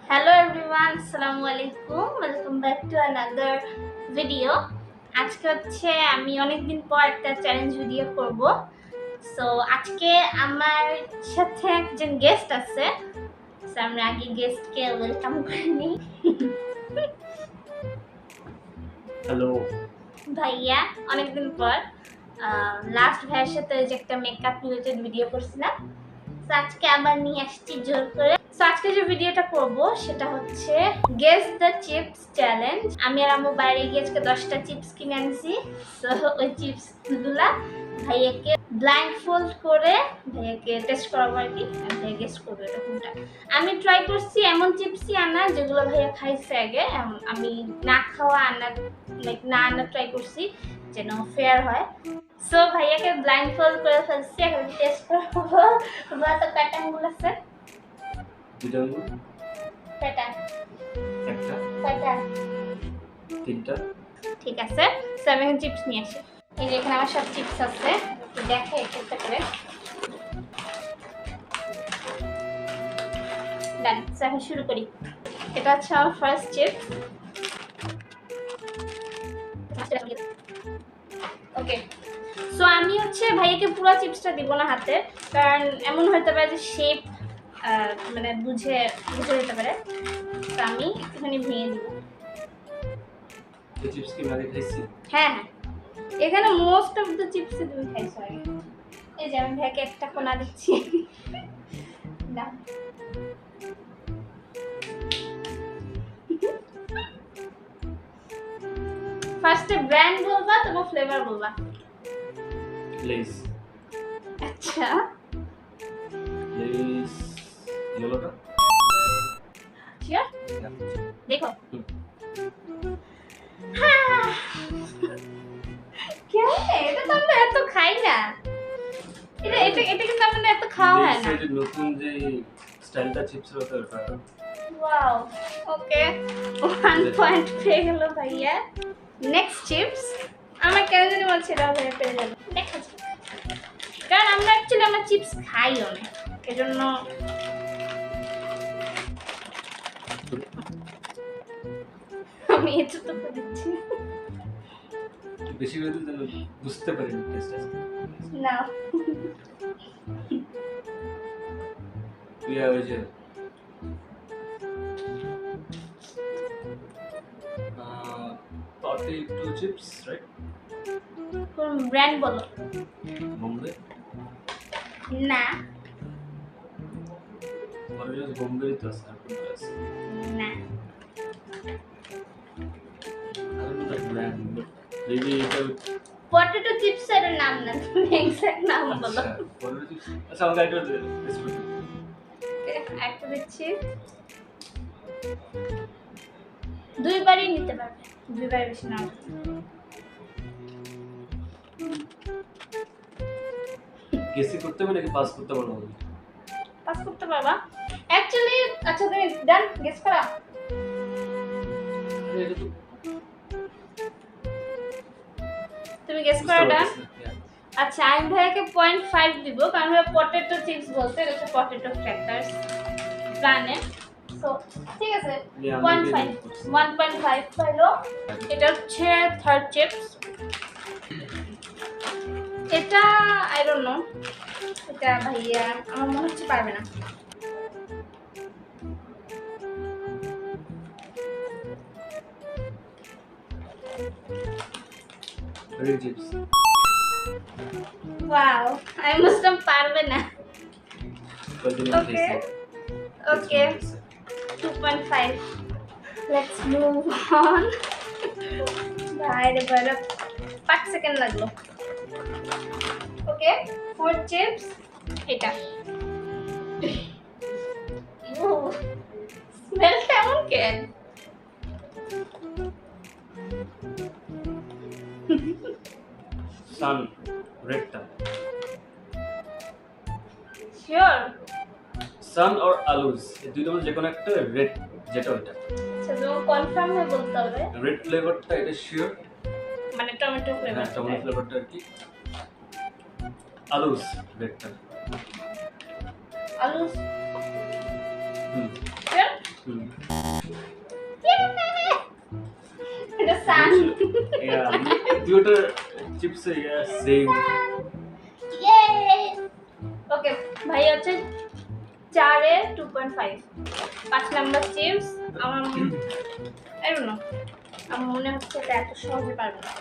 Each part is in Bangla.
Hello everyone, Assalamu alaikum. Welcome back to another video. আজকে হচ্ছে আমি অনেকদিন পর একটা চ্যালেঞ্জ ভিডিও করব। সো আজকে আমার সাথে একজন গেস্ট আছে। সো আমরা আগে গেস্টকে ওয়েলকাম করে নিই। হ্যালো ভাইয়া, অনেকদিন পর লাস্ট ভাইয়ের সাথে যে একটা মেকআপ রিলেটেড ভিডিও করছিলাম, সো আজকে আবার নিয়ে আসছি জোর করে। সো আজকে যে ভিডিওটা করব সেটা হচ্ছে গেস দ্য চিপস চ্যালেঞ্জ। আমি আর আম্মু বাইরে গিয়ে আজকে 10টা চিপস কিনে আনছি। সো ওই চিপস গুলা ভাইয়াকে ব্লাইন্ড ফোল্ড করে ভাইয়াকে টেস্ট করাবো আর কি। ভাইয়া গেস করবে এটা কোনটা। আমি ট্রাই করছি এমন চিপসই আনা যেগুলো ভাইয়া খাইছে আগে। আমি না খাওয়া আনা না আনা ট্রাই করছি যেন ফেয়ার হয়। সো ভাইয়াকে ব্লাইন্ড ফোল্ড করে ফেলছি, এখন টেস্ট করবো। তো প্যাটার্ন গুলো আছে, দুটো আঙুল, প্যাটার্ন একটা, প্যাটার্ন তিনটা। ঠিক আছে। সো আমি এখন চিপস নিয়ে আসি। এই যে এখানে আমার সব চিপস আছে, দেখে একটা করে ডান। সো এখন শুরু করি। এটা হচ্ছে আমার ফার্স্ট চিপস। ওকে, সো আমি হচ্ছে ভাইয়াকে পুরো চিপসটা দিব না হাতে, কারণ এমন হতে পারে যে শেপ মানে বুঝে যেতে পারে। তো আমি একটুখানি ভেঙে দিব। এই চিপস কি আগে খাইছি? হ্যাঁ হ্যাঁ, এখানে মোস্ট অফ দ্য চিপস তুমি খাইছো আগে। এই যে আমি ভাইকে একটা কোনা দিচ্ছি। না, ফার্স্টে ব্র্যান্ড বলবা তবে ফ্লেভার বলবা। লেস। আচ্ছা, লেস ইয়েলোটা। শিওর? দেখো। কেন? এটা তো আমরা এত খাই না। এটা কিন্তু আমাদের এত খাওয়া হয় না। এই নতুন যে স্টাইলটা চিপসের ওটা ওটা। ওয়াও, ওকে, 1 পয়েন্ট পেয়ে গেল ভাইয়া। নেক্সট চিপস আমার কেন জানি বলছে এটা ভাইয়া পেয়ে যাবে। দেখা যাক, কারণ আমরা অ্যাকচুয়ালি আমরা চিপস খাই অনেক, এজন্য আমি এতটুকু দিচ্ছি। বেশি করে যেন বুঝতে পারি টেস্টটা। না, ইয়া ওই যে পটেটো চিপস, রাইট? কোন ব্র্যান্ড বলো? বোম্বে। না অরিজিনাল বোম্বে তো আছে আর কোনটা আছে? না, আর কোনটা ব্র্যান্ড? maybe এটা পটেটো চিপসের নাম না, তুমি এক্সাক্ট নাম বলো। আচ্ছা পটেটো চিপস। আচ্ছা আমাকে একটা টেস্ট করতে। একটা দিচ্ছি, দুইবারই নিতে পারবে, দুইবার বেশি না। গেসি করতে হবে নাকি পাস করতে পারবো? পাস করতে পারবা অ্যাকচুয়ালি। আচ্ছা তুমি ডান গেস করা। এটা তো তুমি গেস করা ডান। আচ্ছা আমি ভাইয়াকে 0.5 দিব, কারণ ভাইয়া পটেটো চিপস বলতে, এটা হচ্ছে পটেটো ক্র্যাকারস ব্র্যান্ডের। সো ঠিক আছে, 1.5 পাইলো। এটা হচ্ছে থার্ড চিপস। এটা আই ডোন্ট নো, এটা ভাইয়া আমার মনে হচ্ছে পারবে না। Red chips. ওয়াও, আমি বুঝলাম পারবে না। Okay. Okay, 2.5. Let's move on. বাইরে 5 সেকেন্ড লাগলো। ওকে, 4 চিপস। এটা স্মেল কেমন কেন? সান রেডটা। শিওর? সান আর আলুজ এই দুইটার মধ্যে যে কোনো একটা রেড, যেটা ওইটা আচ্ছা তুমি কনফার্ম হয়ে বলতে হবে। রেড ফ্লেভারটা এটা শিওর, মানে টমেটো ফ্লেভার। হ্যাঁ টমেটো ফ্লেভারটা আর কি। আলুজ রেডটা। আলু হুম শিওর? হুম। এটা সান Yeah, দুটোর চিপস সেম। ওকে ভাই হচ্ছে 4 এ 2.5 5 নাম্বার চিপস আমার I don't know আমার মনে হচ্ছে এটা এত সহজে পারবে না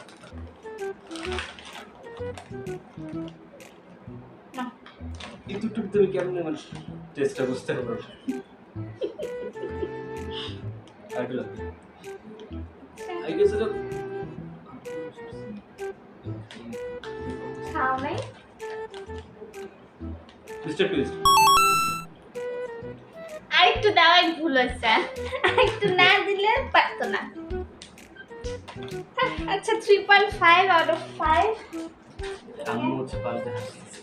না এতটুকু তুমি কেমনে মানে টেস্টটা বুঝতে পারো? আর কি লাগবে? I guess এটা খাও নাই মিস্টার টুইস্ট। আরেকটু দেওয়াই ভুল হয়েছে আরেকটু না দিলে পারতো না আচ্ছা 3.5 out of 5 আম্মু হচ্ছে পাল্টে হাসতেছে।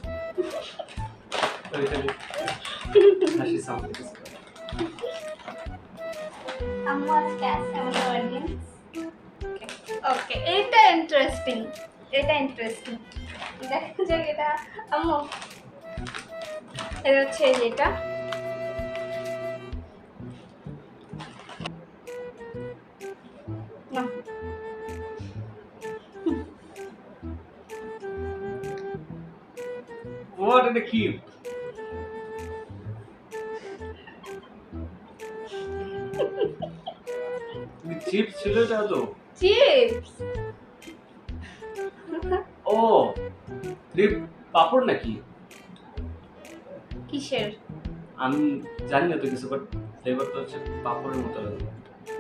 ওইখানে হাসি সাউন্ড দিতেছে। আম্মু আজকে আছে আমাদের অডিয়েন্স ওকে এটা ইন্টারেস্টিং দেখেন যে এটা আম্মু এটা হচ্ছে যেটা না What in the cube? Chips ছিল এটা তো? চিপস ও পাপড় নাকি? কিসের আমি জানি না তো কিছু, বাট ফ্লেভার তো হচ্ছে পাপড়ের মতো লাগে।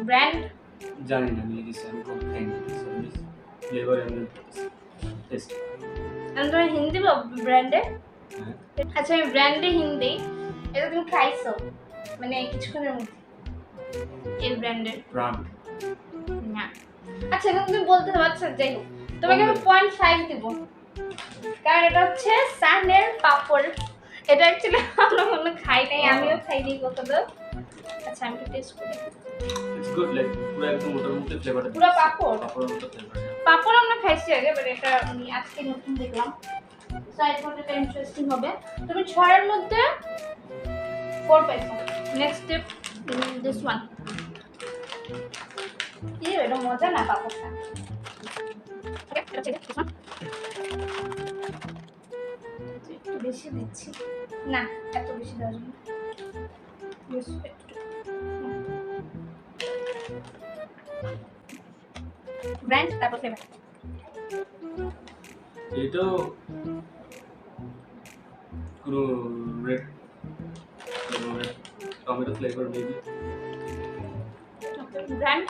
ব্র্যান্ড জানি না, নিয়ে দিছি আমি, কোনো খাইনি। ফ্লেভার এমনি টেস্ট। আমরা হিন্দি বা ব্র্যান্ডে হ্যাঁ আচ্ছা আমি ব্র্যান্ডে হিন্দি এটা তুমি খাইছো মানে কিছুক্ষণের মধ্যে এই ব্র্যান্ডের ব্রান্ড। না আচ্ছা এখন তুমি বলতে হবে আচ্ছা যাই হোক তোমাকে আমি 0.5 দিব কারণ এটা হচ্ছে সানের পাপড় এটা অ্যাকচুয়ালি আমরা কোনো খাই নাই আমিও খাইনি কখনো আচ্ছা আমি টেস্ট করি ইটস গুড, লাইক পুরো একদম ওটার মধ্যে ফ্লেভারটা পুরো পাপড় পাপড়ের মতো ফ্লেভার। পাপড় আমরা খাইছি আগে বাট এটা আমি আজকে নতুন দেখলাম সো আই থট এটা ইন্টারেস্টিং হবে তুমি 6 এর মধ্যে 4 পাইছো নেক্সট স্টেপ দিস ওয়ান এটা মজা না পাপড়টা একটু বেশি দিচ্ছি না এত বেশি দেওয়া যাবে না ব্র্যান্ড তারপর ফ্লেভার এটা কোনো red tomato flavour maybe. Brand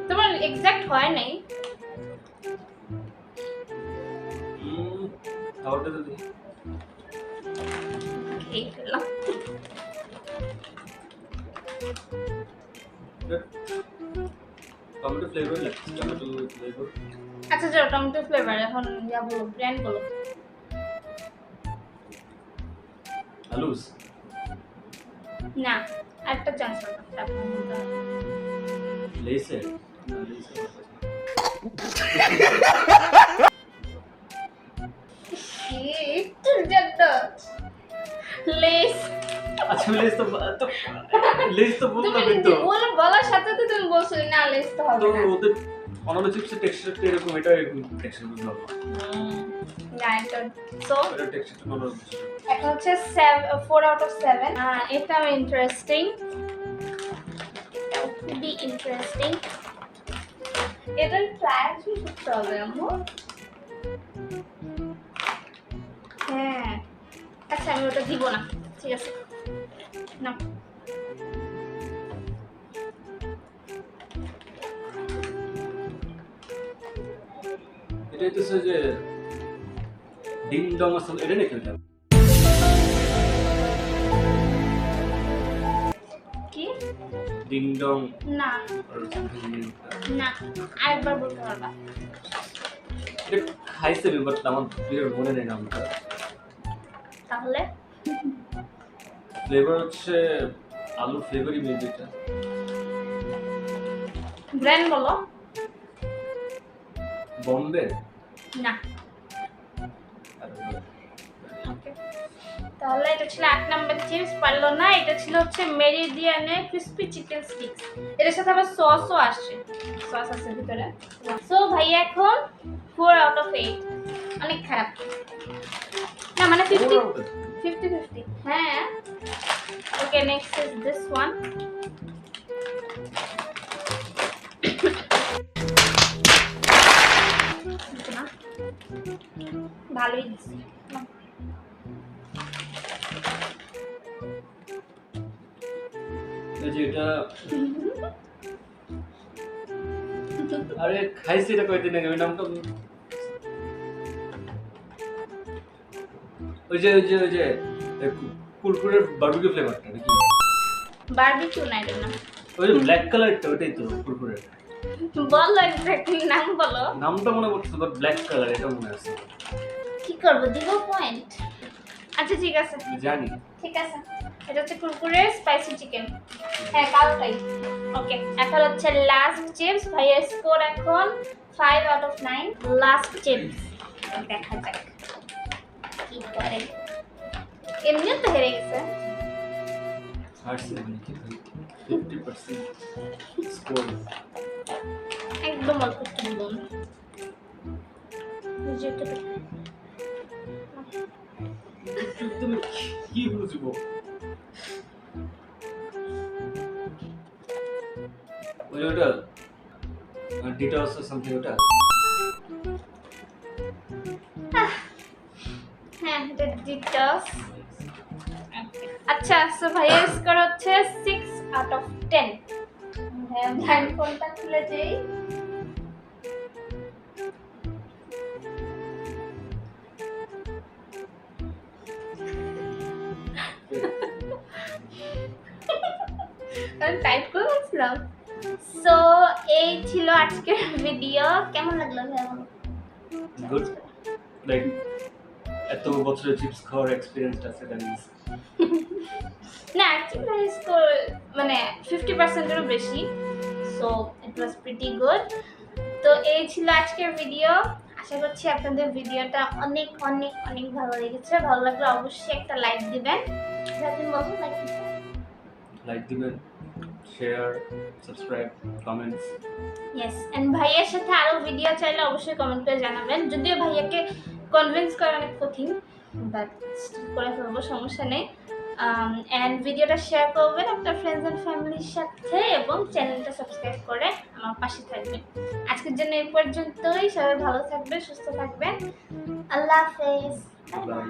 তোমার এক্সাক্ট হয় নাই খাবারটা তো দিই। খেয়ে ফেললাম টমেটো ফ্লেভার লাগছে, টমেটো ফ্লেভার। আচ্ছা চলো টমেটো ফ্লেভার এখন যা বলো ব্র্যান্ড বলো আলুস। না আরেকটা চান্স হবে তারপর লেসে একটু জন্য লেস আচ্ছা লেস তো বললাম তুমি তো। বলার সাথে তো তুমি বলছিলে না লেস তো হবে তো না ওদের অন্যান্য চিপসের টেক্সচারটা এরকম, এটা এরকম টেক্সচার বুঝতে পারবো না এটা সো এটা টেক্সচারটা কোনো এখন হচ্ছে 4 আউট অফ 7 এটা ইন্টারেস্টিং এটাও খুবই ইন্টারেস্টিং এটা ট্রাই করতে হবে আম্মু হ্যাঁ আচ্ছা আমি ওটা দিব না ঠিক আছে না এটা হচ্ছে যে ডিং ডং আসলে এটা নাকি ওটা? কি ডিং ডং না or something. না আরেকবার বলতে পারবা এটা খাইছে বাট আমার ক্লিয়ার মনে নেই নামটা। তাহলে ফ্লেভার হচ্ছে আলু ফ্লেভারই মেবি এটা। ব্র্যান্ড বলো বম্বে। না I don't know. ওকে তাহলে এটা ছিল 8 নাম্বার চিপস, পারলো না। এটা ছিল হচ্ছে মেরিডিয়ানের ক্রিসপি চিকেন স্টিক্স, এটার সাথে আবার সসও আসছে, সস আছে ভিতরে। সো ভাইয়া এখন 4 আউট অফ 8, অনেক খারাপ না, মানে 50-50। হ্যাঁ ওকে, নেক্সট ইজ দিস ওয়ান। ভালোই দিচ্ছি। এই যে এটা আরে খাইছি এটা কয়দিন আগে, ওই নামটা ওই যে কুরকুরের বারবিকিউ ফ্লেভারটা নাকি? বারবিকিউ না, এটা না। ওই যে ব্ল্যাক কালারটা, ওটাই তো কুরকুরের। বলো এক্স্যাক্টলি নাম বলো। নামটা মনে পড়ছে, বাট ব্ল্যাক কালার এটা মনে আছে। কি করবো, দিব পয়েন্ট? আচ্ছা ঠিক আছে, জানি। ঠিক আছে। এটা হচ্ছে কুরকুরে স্পাইসি চিকেন, হ্যাঁ কালোটাই। ওকে, এখন হচ্ছে লাস্ট চিপস। ভাইয়ের স্কোর এখন 5 আউট অফ 9। লাস্ট চিপস, দেখা যাক কি করে। এমনিও তো হেরে গেছে। 50% স্কোর। একদম অল্প একটু দিন। তুমি কি বুঝবো? ওটা ডিটস সামথিং ওটা। হ্যাঁ এটা ডিটস। আচ্ছা, সো ভাইয়ের স্কোর হচ্ছে 6 আউট অফ 10। হ্যাঁ ব্লাইন্ড কোনটা খুলে দেই। আমি টাইপ করে বলছিলাম। সো এই ছিল আজকের ভিডিও। কেমন লাগলো ভাইয়া বলো? গুড, লাইক এত বছরের চিপস খাওয়ার এক্সপেরিয়েন্স আছে জানি। না অ্যাকচুয়ালি ভাইয়ের স্কোর মানে 50%-এরও বেশি। So it was pretty good. তো এই ছিল আজকের ভিডিও। আশা করছি আপনাদের ভিডিওটা অনেক অনেক অনেক ভালো লেগেছে। ভালো লাগলে অবশ্যই একটা লাইক দিবেন। যাতে বলবো লাইক দিবেন, share, subscribe, comments. Yes, and ভাইয়ার সাথে আরো ভিডিও চাইলে অবশ্যই কমেন্ট করে জানাবেন। যদিও ভাইয়াকে কনভিন্স করা অনেক কঠিন, বাট করে ফেলবো, সমস্যা নেই। এন্ড ভিডিওটা শেয়ার করবেন আপনার ফ্রেন্ডস এন্ড ফ্যামিলির সাথে, এবং চ্যানেলটা সাবস্ক্রাইব করে আমার পাশে থাকবেন। আজকের জন্য এই পর্যন্তই। সবাই ভালো থাকবেন, সুস্থ থাকবেন। আল্লাহ হাফেজ। বাই।